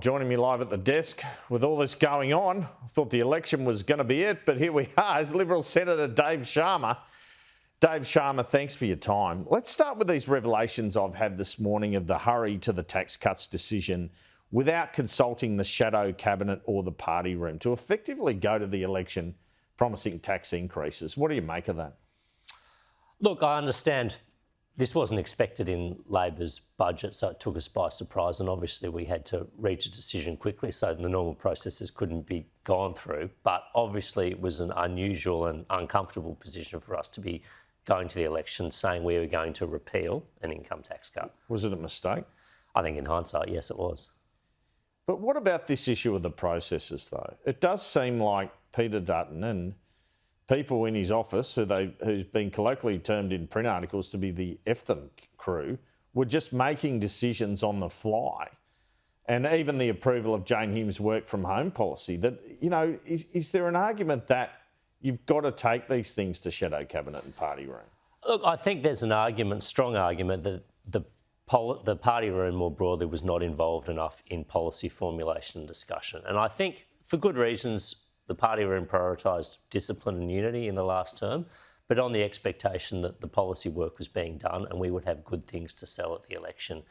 Joining me live at the desk with all this going on. I thought the election was going to be it, but here we are. Is Liberal Senator Dave Sharma. Dave Sharma, thanks for your time. Let's start with these revelations I've had this morning of the hurry to the tax cuts decision without consulting the shadow cabinet or the party room to effectively go to the election promising tax increases. What do you make of that? Look, I understand this wasn't expected in Labor's budget, so it took us by surprise, and obviously we had to reach a decision quickly so the normal processes couldn't be gone through. But obviously it was an unusual and uncomfortable position for us to be going to the election saying we were going to repeal an income tax cut. Was it a mistake? I think in hindsight, yes, it was. But what about this issue of the processes, though? It does seem like Peter Dutton and people in his office, who's been colloquially termed in print articles to be the F them crew, were just making decisions on the fly. And even the approval of Jane Hume's work from home policy, that, you know, is there an argument that you've got to take these things to shadow cabinet and party room? Look, I think there's an argument, strong argument, that the party room more broadly was not involved enough in policy formulation and discussion. And I think for good reasons, the party room prioritised discipline and unity in the last term, but on the expectation that the policy work was being done and we would have good things to sell at the election.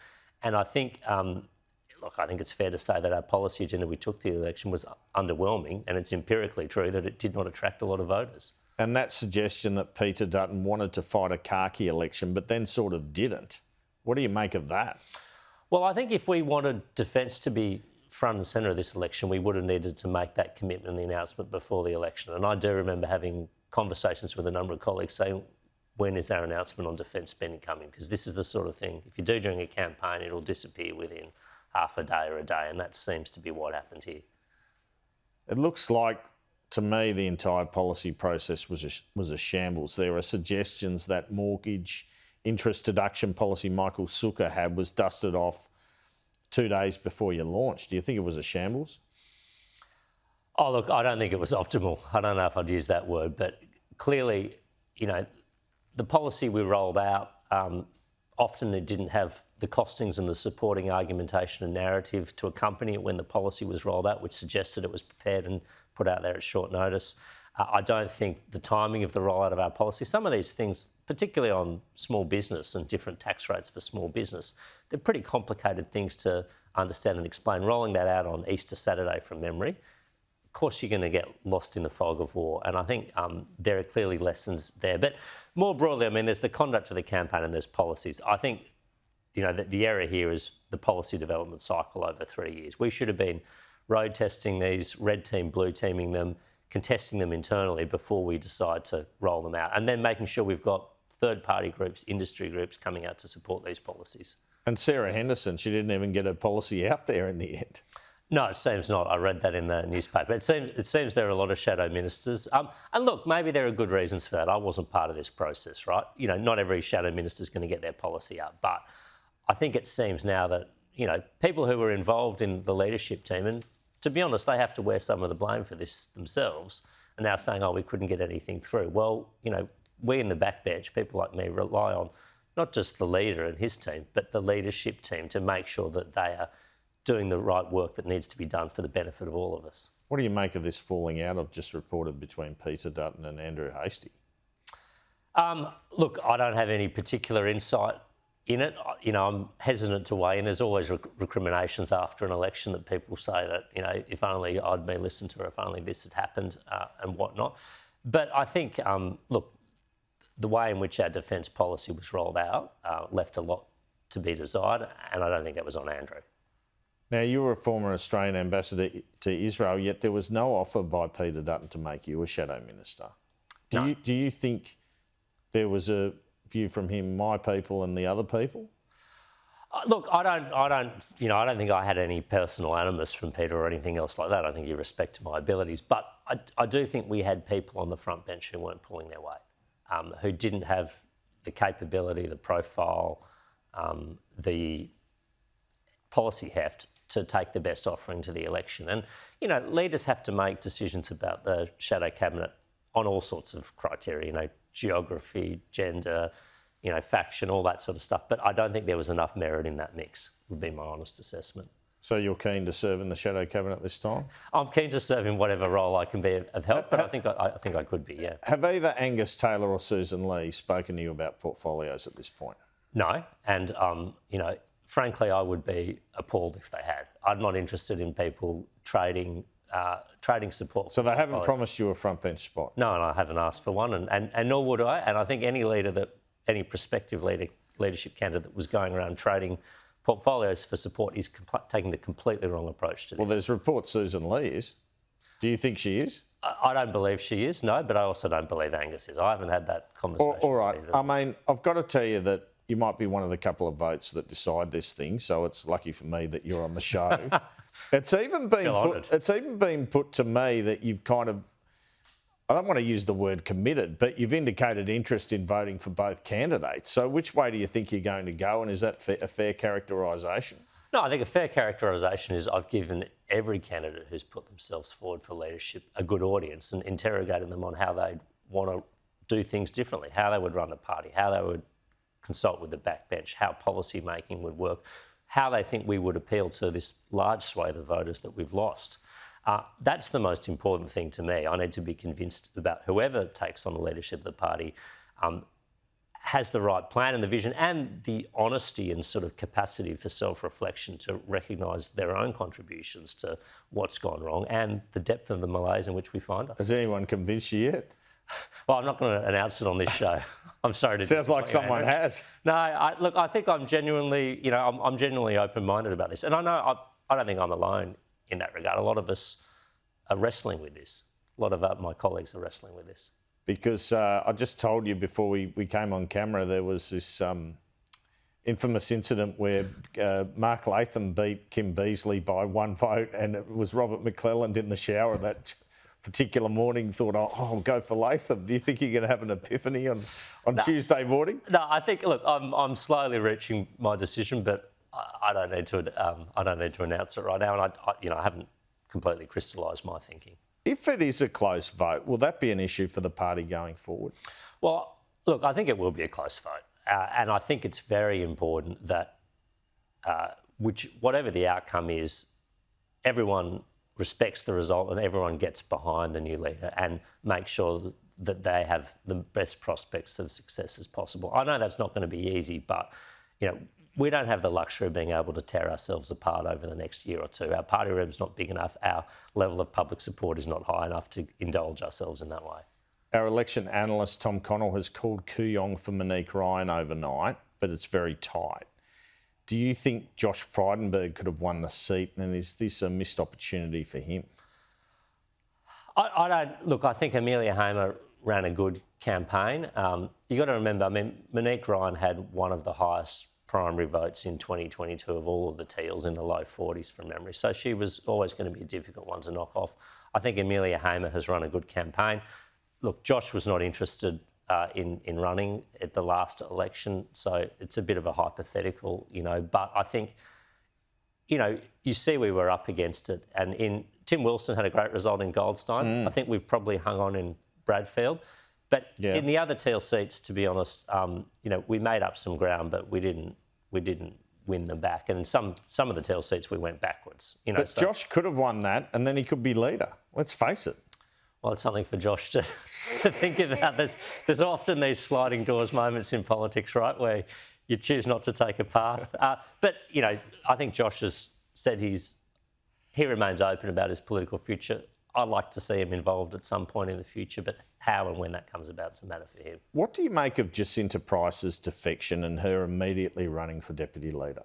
And I think, I think it's fair to say that our policy agenda we took to the election was underwhelming, and it's empirically true that it did not attract a lot of voters. And that suggestion that Peter Dutton wanted to fight a khaki election but then sort of didn't, what do you make of that? Well, I think if we wanted defence to be front and centre of this election, we would have needed to make that commitment and the announcement before the election. And I do remember having conversations with a number of colleagues saying, when is our announcement on defence spending coming? Because this is the sort of thing, if you do during a campaign, it'll disappear within half a day or a day, and that seems to be what happened here. It looks like, to me, the entire policy process was a shambles. There are suggestions that mortgage interest deduction policy Michael Sukkar had was dusted off 2 days before you launched. Do you think it was a shambles? Oh, look, I don't think it was optimal. I don't know if I'd use that word, but clearly, you know, the policy we rolled out, often it didn't have the costings and the supporting argumentation and narrative to accompany it when the policy was rolled out, which suggested it was prepared and put out there at short notice. I don't think the timing of the rollout of our policy, some of these things, particularly on small business and different tax rates for small business, they're pretty complicated things to understand and explain. Rolling that out on Easter Saturday from memory, of course you're going to get lost in the fog of war. And I think there are clearly lessons there. But more broadly, I mean, there's the conduct of the campaign and there's policies. I think, you know, the error here is the policy development cycle over 3 years. We should have been road testing these, red team, blue teaming them, contesting them internally before we decide to roll them out, and then making sure we've got third-party groups, industry groups coming out to support these policies. And Sarah Henderson, she didn't even get her policy out there in the end. No, it seems not. I read that in the newspaper. It seems there are a lot of shadow ministers. And look, maybe there are good reasons for that. I wasn't part of this process, right? You know, not every shadow minister is going to get their policy out. But I think it seems now that, you know, people who were involved in the leadership team, and to be honest, they have to wear some of the blame for this themselves, are now saying, oh, we couldn't get anything through. Well, you know, we in the backbench, people like me, rely on not just the leader and his team, but the leadership team to make sure that they are doing the right work that needs to be done for the benefit of all of us. What do you make of this falling out I've just reported between Peter Dutton and Andrew Hastie? Look, I don't have any particular insight in it. You know, I'm hesitant to weigh in. There's always recriminations after an election that people say that, you know, if only I'd been listened to, or if only this had happened and whatnot. But I think, look, the way in which our defence policy was rolled out left a lot to be desired, and I don't think that was on Andrew. Now, you were a former Australian ambassador to Israel, yet there was no offer by Peter Dutton to make you a shadow minister. Do you think there was a view from him, my people and the other people? Look, I don't think I had any personal animus from Peter or anything else like that. I think he respected my abilities, but I do think we had people on the front bench who weren't pulling their weight, who didn't have the capability, the profile, the policy heft to take the best offering to the election. And, you know, leaders have to make decisions about the shadow cabinet on all sorts of criteria, you know, geography, gender, you know, faction, all that sort of stuff. But I don't think there was enough merit in that mix, would be my honest assessment. So you're keen to serve in the shadow cabinet this time? I'm keen to serve in whatever role I can be of help, but I think I could be, yeah. Have either Angus Taylor or Sussan Ley spoken to you about portfolios at this point? No, and frankly, I would be appalled if they had. I'm not interested in people trading support. So they haven't promised you a front bench spot? No, and I haven't asked for one, and nor would I. And I think any prospective leadership candidate that was going around trading portfolios for support is taking the completely wrong approach to this. Well, there's reports Sussan Ley is. Do you think she is? I don't believe she is, no, but I also don't believe Angus is. I haven't had that conversation. All right. I mean, I've got to tell you that you might be one of the couple of votes that decide this thing, so it's lucky for me that you're on the show. It's even been put to me that you've kind of, I don't want to use the word committed, but you've indicated interest in voting for both candidates. So which way do you think you're going to go, and is that a fair characterisation? No, I think a fair characterisation is I've given every candidate who's put themselves forward for leadership a good audience and interrogated them on how they'd want to do things differently, how they would run the party, how they would consult with the backbench, how policy making would work, how they think we would appeal to this large swathe of voters that we've lost. That's the most important thing to me. I need to be convinced about whoever takes on the leadership of the party has the right plan and the vision and the honesty and sort of capacity for self-reflection to recognise their own contributions to what's gone wrong and the depth of the malaise in which we find us. Has anyone convinced you yet? Well, I'm not going to announce it on this show. I'm sorry to. Sounds like someone has. No, I think I'm genuinely, I'm genuinely open-minded about this, and I know I don't think I'm alone in that regard. A lot of us are wrestling with this. A lot of my colleagues are wrestling with this. Because I just told you before we came on camera, there was this infamous incident where Mark Latham beat Kim Beazley by one vote, and it was Robert McClelland in the shower that particular morning thought, I'll go for Latham. Do you think you're going to have an epiphany on Tuesday morning? No, I think, look, I'm slowly reaching my decision, but I don't need to announce it right now, and I haven't completely crystallised my thinking. If it is a close vote, will that be an issue for the party going forward? Well, look, I think it will be a close vote, and I think it's very important that whatever the outcome is, everyone respects the result and everyone gets behind the new leader and makes sure that they have the best prospects of success as possible. I know that's not going to be easy, but we don't have the luxury of being able to tear ourselves apart over the next year or two. Our party room's not big enough. Our level of public support is not high enough to indulge ourselves in that way. Our election analyst, Tom Connell, has called Kooyong for Monique Ryan overnight, but it's very tight. Do you think Josh Friedenberg could have won the seat, and is this a missed opportunity for him? I don't. Look, I think Amelia Hamer ran a good campaign. You got to remember, Monique Ryan had one of the highest primary votes in 2022 of all of the Teals, in the low 40s from memory. So she was always going to be a difficult one to knock off. I think Amelia Hamer has run a good campaign. Look, Josh was not interested in running at the last election, so it's a bit of a hypothetical, but I think, you see we were up against it, and Tim Wilson had a great result in Goldstein. I think we've probably hung on in Bradfield. But in the other Teal seats, to be honest, we made up some ground, but we didn't win them back. And some of the Teal seats we went backwards. But Josh could have won that, and then he could be leader. Let's face it. Well, it's something for Josh to think about. There's often these sliding doors moments in politics, right, where you choose not to take a path. But I think Josh has said he remains open about his political future. I'd like to see him involved at some point in the future, but how and when that comes about is a matter for him. What do you make of Justina Price's defection and her immediately running for deputy leader?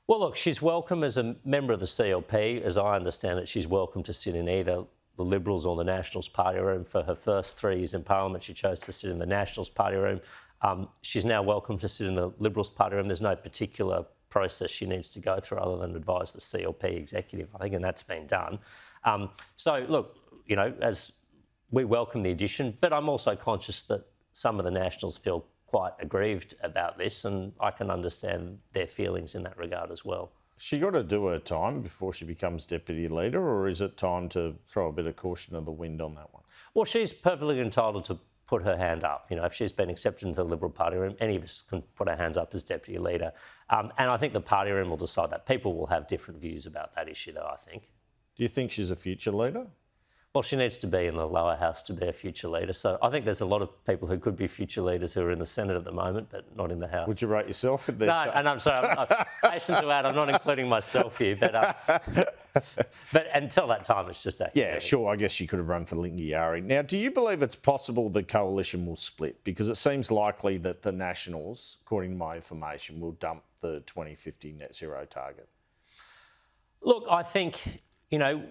Well, look, she's welcome as a member of the CLP. As I understand it, she's welcome to sit in either the Liberals or the Nationals party room. For her first 3 years in Parliament, she chose to sit in the Nationals party room. She's now welcome to sit in the Liberals party room. There's no particular process she needs to go through other than advise the CLP executive, I think, and that's been done. So, look, as we welcome the addition, but I'm also conscious that some of the Nationals feel quite aggrieved about this, and I can understand their feelings in that regard as well. She got to do her time before she becomes deputy leader, or is it time to throw a bit of caution to the wind on that one? Well, she's perfectly entitled to put her hand up. You know, if she's been accepted into the Liberal Party room, any of us can put our hands up as deputy leader. And I think the party room will decide that. People will have different views about that issue, though, I think. Do you think she's a future leader? Well, she needs to be in the lower house to be a future leader. So I think there's a lot of people who could be future leaders who are in the Senate at the moment, but not in the House. Would you rate yourself in there? No, and I'm sorry, I'm hasten to add, I'm not including myself here, but until that time, it's just academic. Yeah, sure. I guess she could have run for Lingiari. Now, do you believe it's possible the coalition will split? Because it seems likely that the Nationals, according to my information, will dump the 2050 net zero target. Look, I think, you know,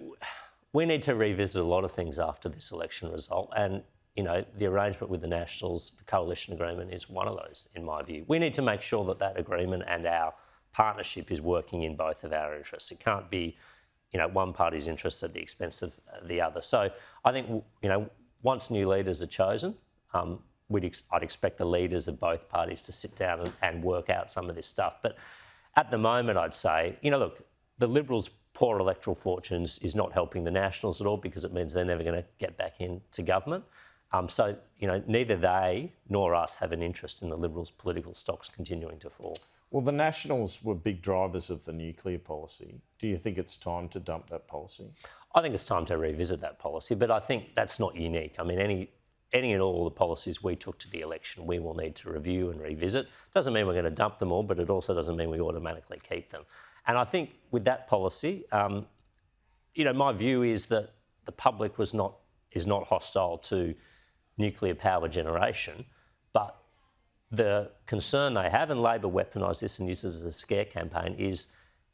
we need to revisit a lot of things after this election result. And, you know, the arrangement with the Nationals, the coalition agreement is one of those, in my view. We need to make sure that that agreement and our partnership is working in both of our interests. It can't be, you know, one party's interests at the expense of the other. So I think, you know, once new leaders are chosen, I'd expect the leaders of both parties to sit down and work out some of this stuff. But at the moment, I'd say, you know, look, the Liberals' poor electoral fortunes is not helping the Nationals at all because it means they're never going to get back into government. So, you know, neither they nor us have an interest in the Liberals' political stocks continuing to fall. Well, the Nationals were big drivers of the nuclear policy. Do you think it's time to dump that policy? I think it's time to revisit that policy, but I think that's not unique. I mean, any and all the policies we took to the election, we will need to review and revisit. Doesn't mean we're going to dump them all, but it also doesn't mean we automatically keep them. And I think with that policy, you know, my view is that the public is not hostile to nuclear power generation, but the concern they have, and Labor weaponised this and used it as a scare campaign, is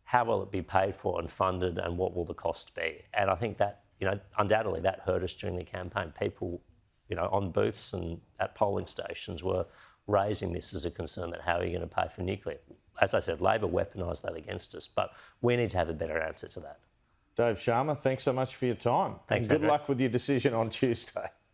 how will it be paid for and funded and what will the cost be? And I think that, you know, undoubtedly that hurt us during the campaign. People, you know, on booths and at polling stations were raising this as a concern, that how are you going to pay for nuclear? As I said, Labor weaponised that against us, but we need to have a better answer to that. Dave Sharma, thanks so much for your time. Thanks, and good Andrew. luck with your decision on Tuesday.